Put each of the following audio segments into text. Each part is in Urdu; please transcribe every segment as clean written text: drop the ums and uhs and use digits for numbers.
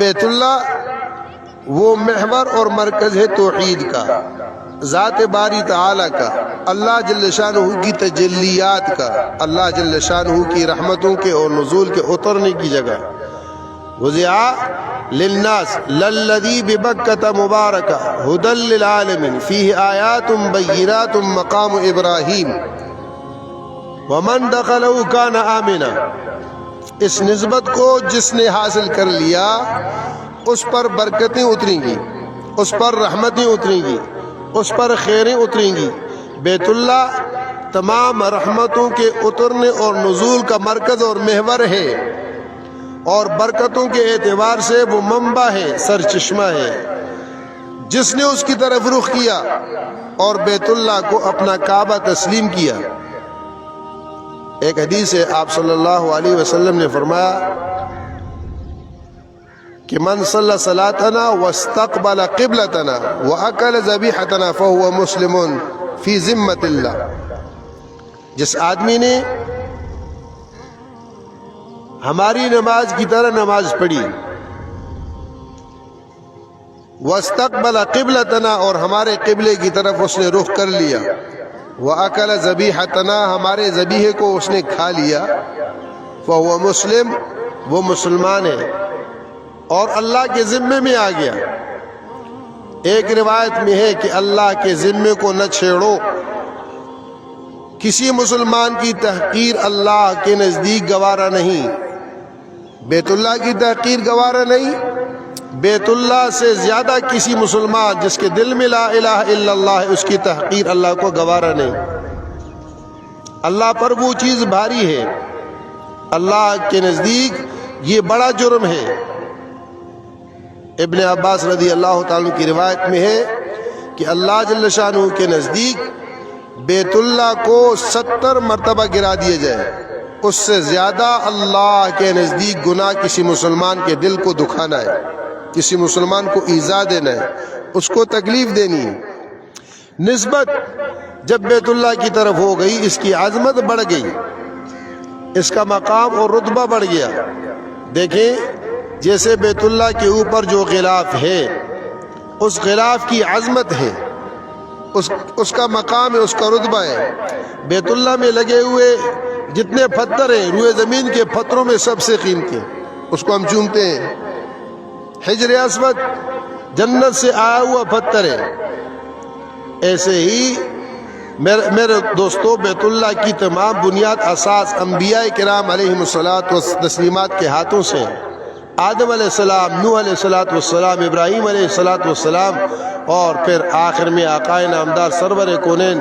بیت اللہ وہ محور اور مرکز ہے توحید کا، ذات باری تعالی کا، اللہ جل شانہ کی تجلیات کا، اللہ جل شانہ کی رحمتوں کے اور نزول کے اترنے کی جگہ۔ وضع للناس للذی ببکۃ مبارکہ ھدی للعالمین فیہ آیات بینات مقام ابراہیم ومن دخلہ کان آمنا۔ اس نسبت کو جس نے حاصل کر لیا اس پر برکتیں اتریں گی، اس پر رحمتیں اتریں گی، اس پر خیریں اتریں گی۔ بیت اللہ تمام رحمتوں کے اترنے اور نزول کا مرکز اور محور ہے، اور برکتوں کے اعتبار سے وہ منبع ہے، سرچشمہ ہے۔ جس نے اس کی طرف رخ کیا اور بیت اللہ کو اپنا کعبہ تسلیم کیا۔ ایک حدیث ہے، آپ صلی اللہ علیہ وسلم نے فرمایا کہ من صلی صلاتنا واستقبل قبلتنا واکل ذبیحتنا فهو مسلم فی ذمۃ اللہ۔ جس آدمی نے ہماری نماز کی طرح نماز پڑھی، واستقبل قبلتنا اور ہمارے قبلے کی طرف اس نے رخ کر لیا، وَأَكَلَ ذَبِيحَتَنَا ہمارے ذبیحے کو اس نے کھا لیا، فَهُوَ مسلم وہ مسلمان ہے اور اللہ کے ذمے میں آ گیا۔ ایک روایت میں ہے کہ اللہ کے ذمے کو نہ چھیڑو۔ کسی مسلمان کی تحقیر اللہ کے نزدیک گوارا نہیں، بیت اللہ کی تحقیر گوارا نہیں۔ بیت اللہ سے زیادہ کسی مسلمان جس کے دل میں لا الہ الا اللہ ہے اس کی تحقیر اللہ کو گوارا نہیں۔ اللہ پر وہ چیز بھاری ہے، اللہ کے نزدیک یہ بڑا جرم ہے۔ ابن عباس رضی اللہ تعالیٰ کی روایت میں ہے کہ اللہ جل شانہ کے نزدیک بیت اللہ کو 70 مرتبہ گرا دیا جائے، اس سے زیادہ اللہ کے نزدیک گناہ کسی مسلمان کے دل کو دکھانا ہے، کسی مسلمان کو ایذا دینا ہے، اس کو تکلیف دینی ہے۔ نسبت جب بیت اللہ کی طرف ہو گئی، اس کی عظمت بڑھ گئی، اس کا مقام اور رتبہ بڑھ گیا۔ دیکھیں جیسے بیت اللہ کے اوپر جو غلاف ہے اس غلاف کی عظمت ہے، اس کا مقام ہے، اس کا رتبہ ہے۔ بیت اللہ میں لگے ہوئے جتنے پتھر ہیں روئے زمین کے پتھروں میں سب سے قیمتی، اس کو ہم چومتے ہیں۔ حجر اسود جنت سے آیا ہوا پتھر ہے۔ ایسے ہی میرے دوستو بیت اللہ کی تمام بنیاد اساس انبیاء کرام علیہم الصلاۃ والتسلیمات کے ہاتھوں سے، آدم علیہ السلام، نوح علیہ الصلاۃ والسلام، ابراہیم علیہ الصلاۃ والسلام، اور پھر آخر میں آقائے نامدار سرور کونین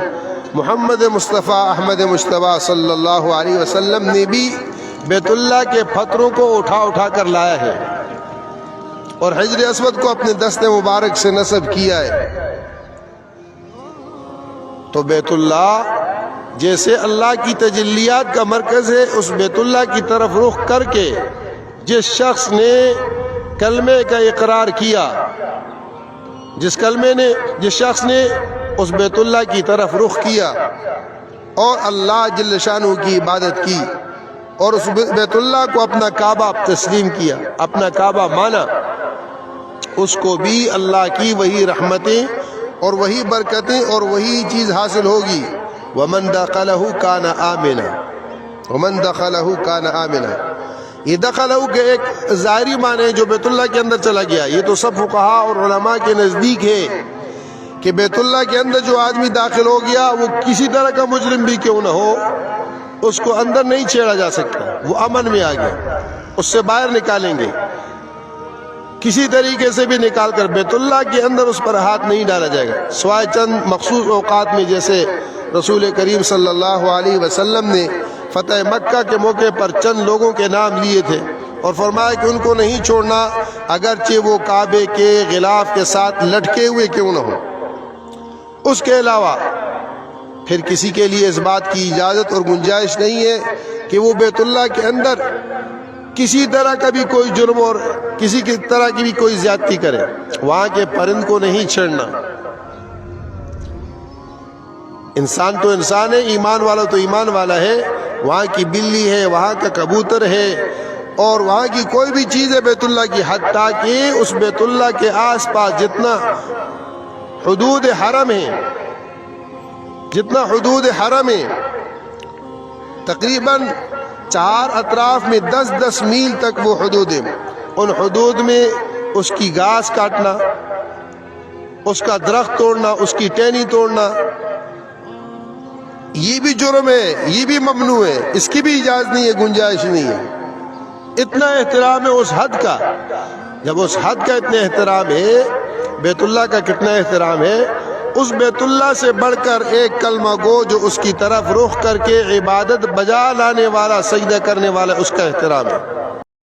محمد مصطفیٰ احمد مجتبیٰ صلی اللہ علیہ وسلم نے بھی بیت اللہ کے پتھروں کو اٹھا کر لایا ہے اور حجر اسود کو اپنے دست مبارک سے نصب کیا ہے۔ تو بیت اللہ جیسے اللہ کی تجلیات کا مرکز ہے، اس بیت اللہ کی طرف رخ کر کے جس شخص نے کلمے کا اقرار کیا، جس شخص نے اس بیت اللہ کی طرف رخ کیا اور اللہ جل شانہ کی عبادت کی اور اس بیت اللہ کو اپنا کعبہ تسلیم کیا، اپنا کعبہ مانا، اس کو بھی اللہ کی وہی رحمتیں اور وہی برکتیں اور وہی چیز حاصل ہوگی۔ وَمَن دَخَلَهُ كَانَ آمِنًا، وَمَن دَخَلَهُ كَانَ آمِنًا۔ یہ دخلہ کے ایک ظاہری معنی ہے جو بیت اللہ کے اندر چلا گیا۔ یہ تو سب فقہا اور علماء کے نزدیک ہے کہ بیت اللہ کے اندر جو آدمی داخل ہو گیا وہ کسی طرح کا مجرم بھی کیوں نہ ہو، اس کو اندر نہیں چھیڑا جا سکتا، وہ امن میں آ گیا، اس سے باہر نکالیں گے، کسی طریقے سے بھی نکال کر بیت اللہ کے اندر اس پر ہاتھ نہیں ڈالا جائے گا، سوائے چند مخصوص اوقات میں، جیسے رسول کریم صلی اللہ علیہ وسلم نے فتح مکہ کے موقع پر چند لوگوں کے نام لیے تھے اور فرمایا کہ ان کو نہیں چھوڑنا اگرچہ وہ کعبے کے غلاف کے ساتھ لٹکے ہوئے کیوں نہ ہو۔ اس کے علاوہ پھر کسی کے لیے اس بات کی اجازت اور گنجائش نہیں ہے کہ وہ بیت اللہ کے اندر کسی طرح کا بھی کوئی جرم اور کسی کی طرح کی بھی کوئی زیادتی کرے۔ وہاں کے پرند کو نہیں چھیڑنا۔ انسان تو انسان ہے، ایمان والا تو ایمان والا ہے، وہاں کی بلی ہے، وہاں کا کبوتر ہے اور وہاں کی کوئی بھی چیز ہے بیت اللہ کی، حتیٰ کہ اس بیت اللہ کے آس پاس جتنا حدود حرم ہے، جتنا حدود حرم ہے، تقریباً 4 اطراف میں 10 میل تک وہ حدود ہیں، ان حدود میں اس کی گھاس کاٹنا، اس کا درخت توڑنا، اس کی ٹہنی توڑنا، یہ بھی جرم ہے، یہ بھی ممنوع ہے، اس کی بھی اجازت نہیں ہے، گنجائش نہیں ہے۔ اتنا احترام ہے اس حد کا۔ جب اس حد کا اتنا احترام ہے، بیت اللہ کا کتنا احترام ہے، اس بیت اللہ سے بڑھ کر ایک کلمہ گو جو اس کی طرف رخ کر کے عبادت بجا لانے والا، سجدہ کرنے والا، اس کا احترام ہے۔